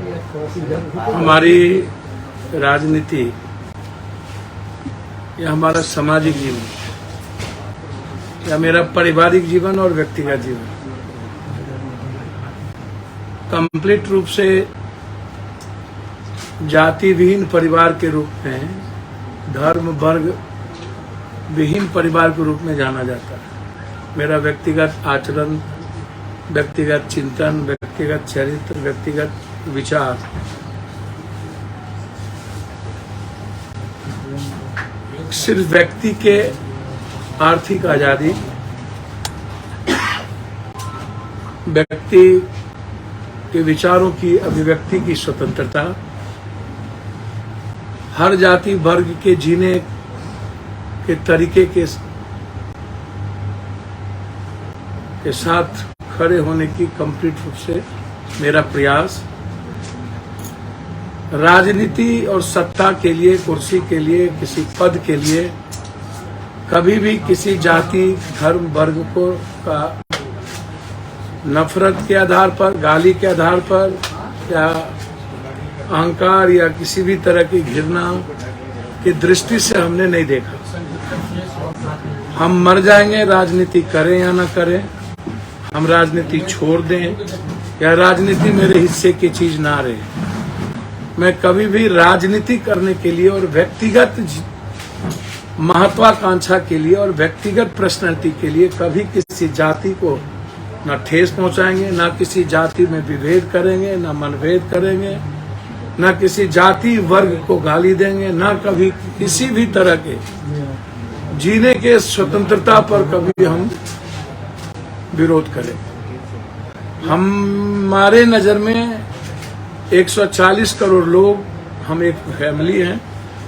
हमारी राजनीति या हमारा सामाजिक जीवन या मेरा पारिवारिक जीवन और व्यक्तिगत जीवन कंप्लीट रूप से जाति विहीन परिवार के रूप में, धर्म वर्ग विहीन परिवार के रूप में जाना जाता है। मेरा व्यक्तिगत आचरण, व्यक्तिगत चिंतन, व्यक्तिगत चरित्र, व्यक्तिगत विचार सिर्फ व्यक्ति के आर्थिक आजादी, व्यक्ति के विचारों की अभिव्यक्ति की स्वतंत्रता, हर जाति वर्ग के जीने के तरीके के साथ खड़े होने की कंप्लीट रूप से मेरा प्रयास, राजनीति और सत्ता के लिए, कुर्सी के लिए, किसी पद के लिए कभी भी किसी जाति धर्म वर्ग को का नफरत के आधार पर, गाली के आधार पर या अहंकार या किसी भी तरह की घृणा की दृष्टि से हमने नहीं देखा। हम मर जाएंगे राजनीति करें या ना करें, हम राजनीति छोड़ दें या राजनीति मेरे हिस्से की चीज ना रहे, मैं कभी भी राजनीति करने के लिए और व्यक्तिगत महत्वाकांक्षा के लिए और व्यक्तिगत पर्सनैलिटी के लिए कभी किसी जाति को ना ठेस पहुंचाएंगे, ना किसी जाति में विभेद करेंगे, ना मनभेद करेंगे, ना किसी जाति वर्ग को गाली देंगे, ना कभी किसी भी तरह के जीने के स्वतंत्रता पर कभी हम विरोध करें। हमारे नजर में 140 करोड़ लोग, हम एक फैमिली हैं।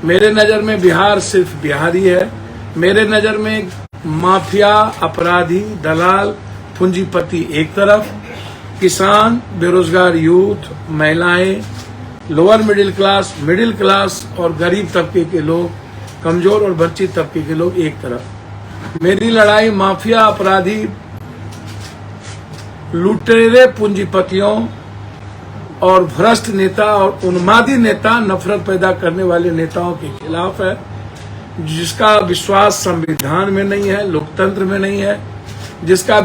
मेरे नजर में बिहार सिर्फ बिहारी है। मेरे नजर में माफिया, अपराधी, दलाल, पूंजीपति एक तरफ, किसान, बेरोजगार यूथ, महिलाएं, लोअर मिडिल क्लास और गरीब तबके के लोग, कमजोर और वंचित तबके के लोग एक तरफ। मेरी लड़ाई माफिया, अपराधी, लुटेरे, पूंजीपतियों और भ्रष्ट नेता और उन्मादी नेता, नफरत पैदा करने वाले नेताओं के खिलाफ है, जिसका विश्वास संविधान में नहीं है, लोकतंत्र में नहीं है, जिसका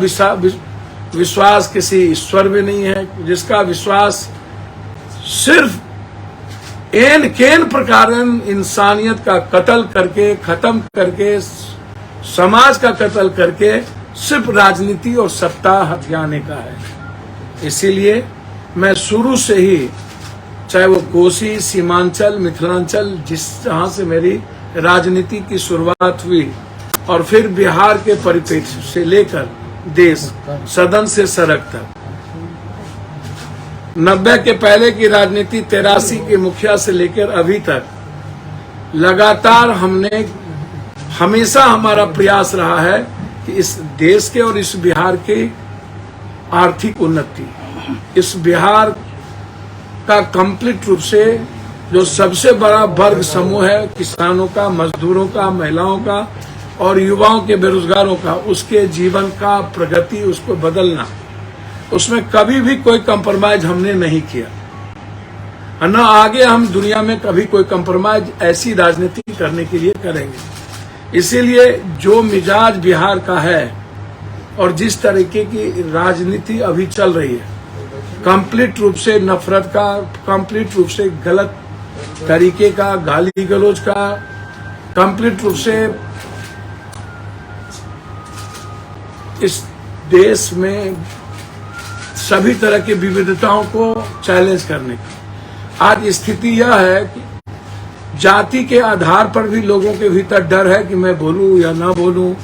विश्वास किसी ईश्वर में नहीं है, जिसका विश्वास सिर्फ एन केन प्रकार इंसानियत का कत्ल करके, खत्म करके, समाज का कत्ल करके सिर्फ राजनीति और सत्ता हथियाने का है। इसीलिए मैं शुरू से ही, चाहे वो कोसी, सीमांचल, मिथिलांचल, जहां से मेरी राजनीति की शुरुआत हुई और फिर बिहार के परिप्रेक्ष्य से लेकर देश, सदन से सड़क तक, 90 के पहले की राजनीति, 83 के मुखिया से लेकर अभी तक लगातार हमने, हमेशा हमारा प्रयास रहा है कि इस देश के और इस बिहार की आर्थिक उन्नति, इस बिहार का कंप्लीट रूप से जो सबसे बड़ा वर्ग समूह है, किसानों का, मजदूरों का, महिलाओं का और युवाओं के, बेरोजगारों का, उसके जीवन का प्रगति, उसको बदलना, उसमें कभी भी कोई कंप्रोमाइज हमने नहीं किया। न आगे हम दुनिया में कभी कोई कंप्रोमाइज ऐसी राजनीति करने के लिए करेंगे। इसीलिए जो मिजाज बिहार का है और जिस तरीके की राजनीति अभी चल रही है, कंप्लीट रूप से नफरत का, कंप्लीट रूप से गलत तरीके का, गाली गलौज का, कंप्लीट रूप से इस देश में सभी तरह की विविधताओं को चैलेंज करने की आज स्थिति यह है कि जाति के आधार पर भी लोगों के भीतर डर है कि मैं बोलूं या ना बोलूं,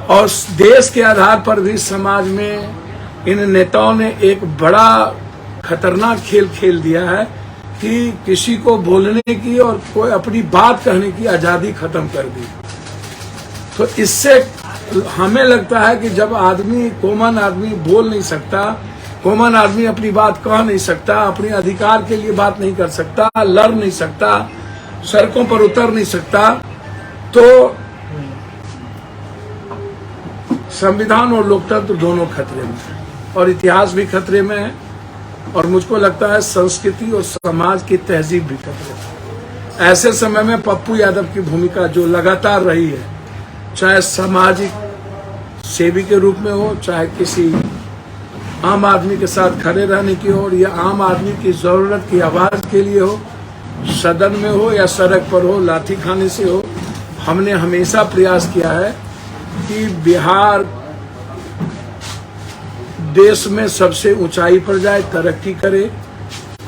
और देश के आधार पर भी समाज में इन नेताओं ने एक बड़ा खतरनाक खेल खेल दिया है कि किसी को बोलने की और कोई अपनी बात कहने की आजादी खत्म कर दी। तो इससे हमें लगता है कि जब आदमी, कॉमन आदमी बोल नहीं सकता, कॉमन आदमी अपनी बात कह नहीं सकता, अपने अधिकार के लिए बात नहीं कर सकता, लड़ नहीं सकता, सड़कों पर उतर नहीं सकता, तो संविधान और लोकतंत्र दोनों खतरे में है और इतिहास भी खतरे में है। और मुझको लगता है संस्कृति और समाज की तहजीब भी कदरे। ऐसे समय में पप्पू यादव की भूमिका जो लगातार रही है, चाहे सामाजिक सेवी के रूप में हो, चाहे किसी आम आदमी के साथ खड़े रहने की हो, या आम आदमी की जरूरत की आवाज के लिए हो, सदन में हो या सड़क पर हो, लाठी खाने से हो, हमने हमेशा प्रयास किया है कि बिहार देश में सबसे ऊंचाई पर जाए, तरक्की करे,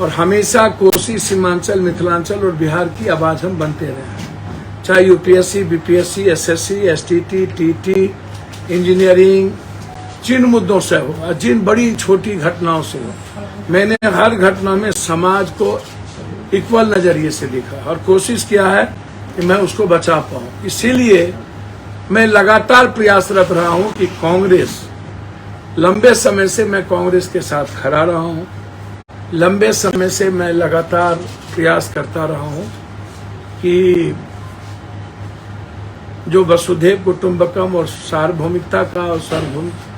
और हमेशा कोसी, सीमांचल, मिथिलांचल और बिहार की आवाज हम बनते रहे। चाहे UPSC, BPSC, SSC, STT, TT, engineering, जिन मुद्दों से हो, जिन बड़ी छोटी घटनाओं से हो, मैंने हर घटना में समाज को इक्वल नजरिए से देखा और कोशिश किया है कि मैं उसको बचा पाऊं। इसीलिए मैं लगातार प्रयासरत रहा हूं कि कांग्रेस, लंबे समय से मैं कांग्रेस के साथ खड़ा रहा हूं, लंबे समय से मैं लगातार प्रयास करता रहा हूं कि जो वसुधैव कुटुंबकम और सार्वभौमिकता का और सार्वभौमिक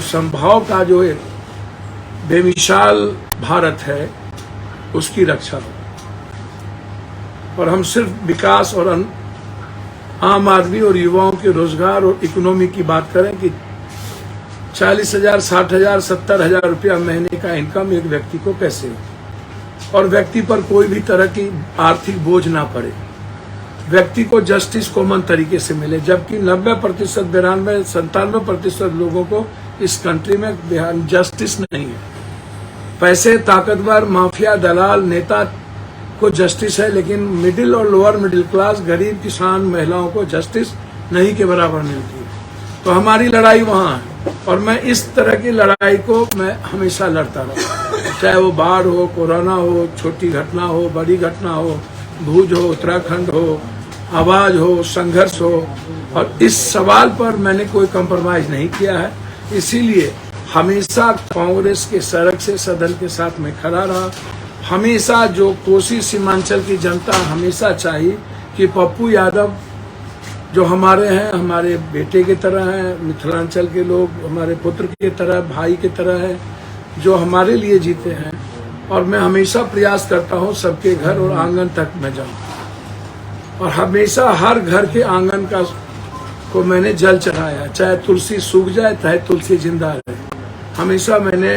संभाव का जो एक बेमिसाल भारत है, उसकी रक्षा हो। और हम सिर्फ विकास और आम आदमी और युवाओं के रोजगार और इकोनॉमी की बात करें कि 40,000, 60,000, 70,000 रुपया महीने का इनकम एक व्यक्ति को कैसे हो और व्यक्ति पर कोई भी तरह की आर्थिक बोझ ना पड़े, व्यक्ति को जस्टिस कॉमन तरीके से मिले, जबकि 90%, 92, 97% लोगों को इस कंट्री में जस्टिस नहीं है। पैसे, ताकतवर, माफिया, दलाल, नेता को जस्टिस है, लेकिन मिडिल और लोअर मिडिल क्लास, गरीब, किसान, महिलाओं को जस्टिस नहीं के बराबर मिलती है। तो हमारी लड़ाई वहाँ है और मैं इस तरह की लड़ाई को मैं हमेशा लड़ता रहा, चाहे वो बाढ़ हो, कोरोना हो, छोटी घटना हो, बड़ी घटना हो, भूज हो, उत्तराखंड हो, आवाज हो, संघर्ष हो, और इस सवाल पर मैंने कोई कंप्रोमाइज नहीं किया है। इसीलिए हमेशा कांग्रेस के सड़क से सदन के साथ में खड़ा रहा। हमेशा जो कोसी सीमांचल की जनता हमेशा चाहिए कि पप्पू यादव जो हमारे हैं, हमारे बेटे की तरह हैं, मिथिलांचल के लोग हमारे पुत्र की तरह, भाई की तरह है, जो हमारे लिए जीते हैं। और मैं हमेशा प्रयास करता हूं सबके घर और आंगन तक मैं जाऊं, और हमेशा हर घर के आंगन को मैंने जल चढ़ाया, चाहे तुलसी सूख जाए चाहे तुलसी जिंदा रहे। हमेशा मैंने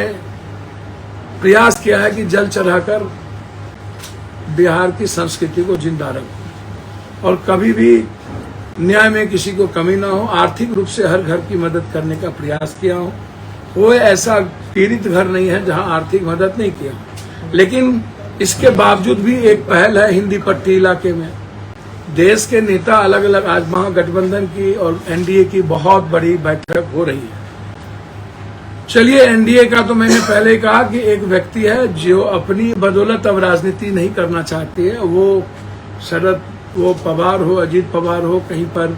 प्रयास किया है कि जल चढ़ाकर बिहार की संस्कृति को जिंदा रखूं और कभी भी न्याय में किसी को कमी ना हो। आर्थिक रूप से हर घर की मदद करने का प्रयास किया हूं। कोई ऐसा पीड़ित घर नहीं है जहां आर्थिक मदद नहीं किया, लेकिन इसके बावजूद भी एक पहल है हिंदी पट्टी इलाके में। देश के नेता अलग अलग, आज महागठबंधन की और एनडीए की बहुत बड़ी बैठक हो रही है। चलिए, एनडीए का तो मैंने पहले कहा कि एक व्यक्ति है जो अपनी बदौलत अब राजनीति नहीं करना चाहती है। वो पवार हो, अजीत पवार हो, कहीं पर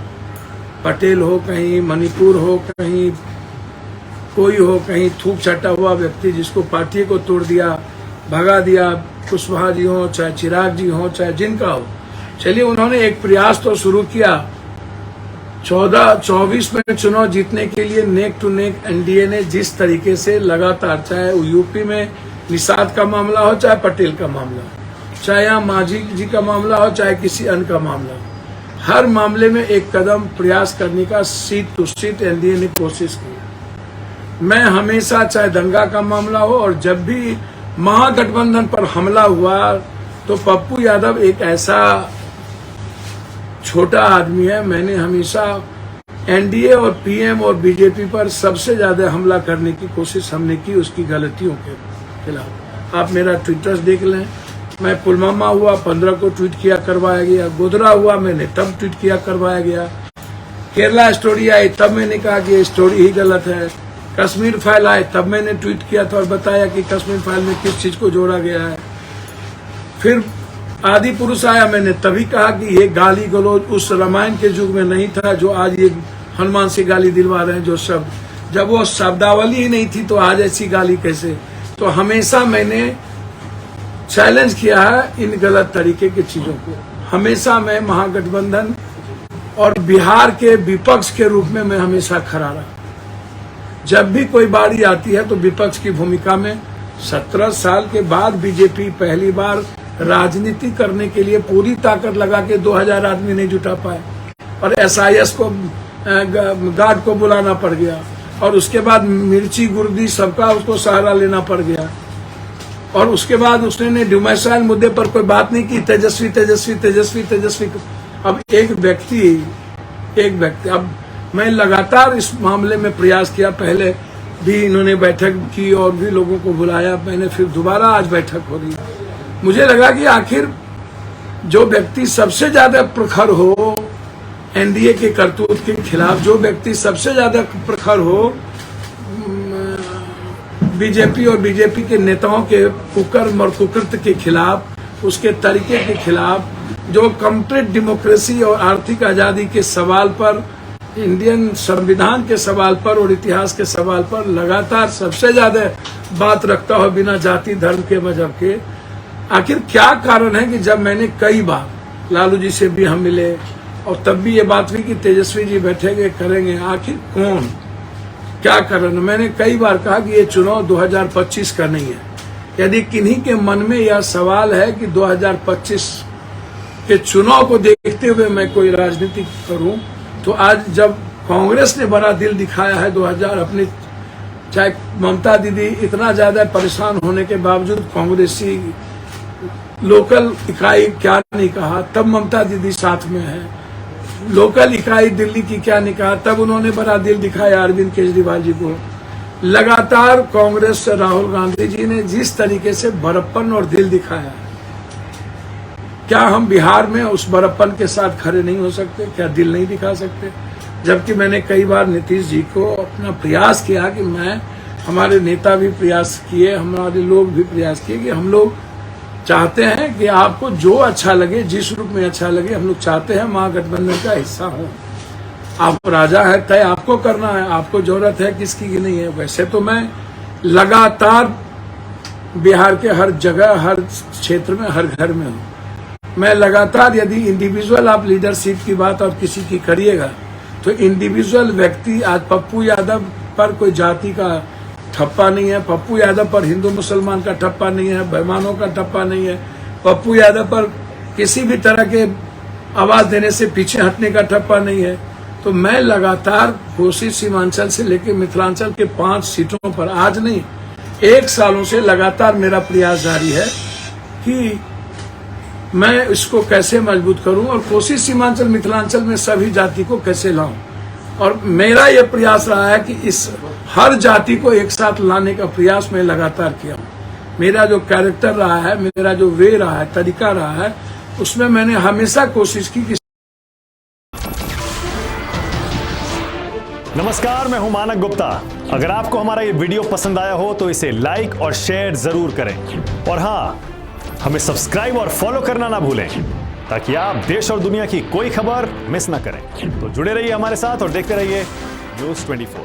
पटेल हो, कहीं मणिपुर हो, कहीं कोई हो, कहीं थूक छटा हुआ व्यक्ति जिसको पार्टी को तोड़ दिया, भगा दिया, कुशवाहा जी हो, चाहे चिराग जी हो, चाहे जिनका हो। चलिए, उन्होंने एक प्रयास तो शुरू किया। 24 में चुनाव जीतने के लिए नेक टू नेक एनडीए ने जिस तरीके से लगातार, चाहे यूपी में निषाद का मामला हो, चाहे पटेल का मामला हो, चाहे यहाँ मांझी जी का मामला हो, चाहे किसी अन्य का मामला हो, हर मामले में एक कदम प्रयास करने का सीट टू सीट एनडीए ने कोशिश की। मैं हमेशा, चाहे दंगा का मामला हो और जब भी महागठबंधन पर हमला हुआ, तो पप्पू यादव एक ऐसा छोटा आदमी है, मैंने हमेशा एनडीए और पीएम और बीजेपी पर सबसे ज्यादा हमला करने की कोशिश हमने की, उसकी गलतियों के खिलाफ। आप मेरा ट्विटर्स देख लें, मैं पुलवामा हुआ 15 को ट्वीट किया करवाया गया, गोधरा हुआ मैंने तब ट्वीट किया करवाया गया, केरला स्टोरी आई तब मैंने कहा कि ये स्टोरी ही गलत है, कश्मीर फाइल आए तब मैंने ट्वीट किया था और बताया कि कश्मीर फाइल में किस चीज को जोड़ा गया है। फिर आदि पुरुष आया, मैंने तभी कहा कि ये गाली गलौज उस रामायण के युग में नहीं था जो आज ये हनुमान से गाली दिलवा रहे हैं। जो शब्द, जब वो शब्दावली ही नहीं थी तो आज ऐसी गाली कैसे। तो हमेशा मैंने चैलेंज किया है इन गलत तरीके की चीजों को। हमेशा मैं महागठबंधन और बिहार के विपक्ष के रूप में मैं हमेशा खड़ा रहा। जब भी कोई बारी आती है तो विपक्ष की भूमिका में 17 साल के बाद बीजेपी पहली बार राजनीति करने के लिए पूरी ताकत लगा के 2000 आदमी नहीं जुटा पाए, और SIS को गार्ड को बुलाना पड़ गया, और उसके बाद मिर्ची गुर्दी सबका उसको सहारा लेना पड़ गया, और उसके बाद उसने डोमिसाइल मुद्दे पर कोई बात नहीं की। तेजस्वी तेजस्वी तेजस्वी तेजस्वी। अब एक व्यक्ति अब मैं लगातार इस मामले में प्रयास किया, पहले भी इन्होंने बैठक की और भी लोगों को बुलाया, मैंने फिर दोबारा आज बैठक हो रही। मुझे लगा कि आखिर जो व्यक्ति सबसे ज्यादा प्रखर हो एनडीए के करतूत के खिलाफ, जो व्यक्ति सबसे ज्यादा प्रखर हो बीजेपी और बीजेपी के नेताओं के कुकर्म और कुकृत्य के खिलाफ, उसके तरीके के खिलाफ, जो कंप्लीट डेमोक्रेसी और आर्थिक आजादी के सवाल पर, इंडियन संविधान के सवाल पर और इतिहास के सवाल पर लगातार सबसे ज्यादा बात रखता हो बिना जाति धर्म के मजहब के, आखिर क्या कारण है कि जब मैंने कई बार लालू जी से भी हम मिले और तब भी ये बात हुई कि तेजस्वी जी बैठेंगे करेंगे, आखिर कौन क्या कारण? मैंने कई बार कहा कि ये चुनाव 2025 का नहीं है। यदि किन्हीं के मन में यह सवाल है कि 2025 के चुनाव को देखते हुए मैं कोई राजनीति करूं, तो आज जब कांग्रेस ने बड़ा दिल दिखाया है 2000 अपनी, चाहे ममता दीदी इतना ज्यादा परेशान होने के बावजूद कांग्रेसी लोकल इकाई क्या नहीं कहा, तब ममता दीदी साथ में है, लोकल इकाई दिल्ली की क्या नहीं कहा, तब उन्होंने बड़ा दिल दिखाया अरविंद केजरीवाल जी को। लगातार कांग्रेस राहुल गांधी जी ने जिस तरीके से बड़प्पन और दिल दिखाया, क्या हम बिहार में उस बड़प्पन के साथ खड़े नहीं हो सकते? क्या दिल नहीं दिखा सकते? जबकि मैंने कई बार नीतीश जी को अपना प्रयास किया कि मैं, हमारे नेता भी प्रयास किए, हमारे लोग भी प्रयास किए कि हम लोग चाहते हैं कि आपको जो अच्छा लगे, जिस रूप में अच्छा लगे, हम लोग चाहते हैं महागठबंधन का हिस्सा हो। आप राजा है, तय आपको करना है, आपको जरूरत है किसकी की नहीं है। वैसे तो मैं लगातार बिहार के हर जगह, हर क्षेत्र में, हर घर में हूँ। मैं लगातार, यदि इंडिविजुअल आप लीडरशिप की बात और किसी की करिएगा, तो इंडिविजुअल व्यक्ति, आज पप्पू यादव पर कोई जाति का ठप्पा नहीं है, पप्पू यादव पर हिंदू मुसलमान का ठप्पा नहीं है, बेईमानों का ठप्पा नहीं है, पप्पू यादव पर किसी भी तरह के आवाज देने से पीछे हटने का ठप्पा नहीं है। तो मैं लगातार कोसी सीमांचल से लेकर मिथिलांचल के 5 सीटों पर, आज नहीं 1 सालों से लगातार मेरा प्रयास जारी है कि मैं इसको कैसे मजबूत करूं और कोसी सीमांचल मिथिलांचल में सभी जाति को कैसे लाऊं। और मेरा ये प्रयास रहा है कि इस हर जाति को एक साथ लाने का प्रयास मैं लगातार किया हूँ। मेरा जो कैरेक्टर रहा है, मेरा जो वे रहा है, तरीका रहा है, उसमें मैंने हमेशा कोशिश की कि। नमस्कार, मैं हूं मानक गुप्ता। अगर आपको हमारा ये वीडियो पसंद आया हो तो इसे लाइक और शेयर जरूर करें, और हाँ, हमें सब्सक्राइब और फॉलो करना ना भूलें ताकि आप देश और दुनिया की कोई खबर मिस ना करें। तो जुड़े रहिए हमारे साथ और देखते रहिए News 24।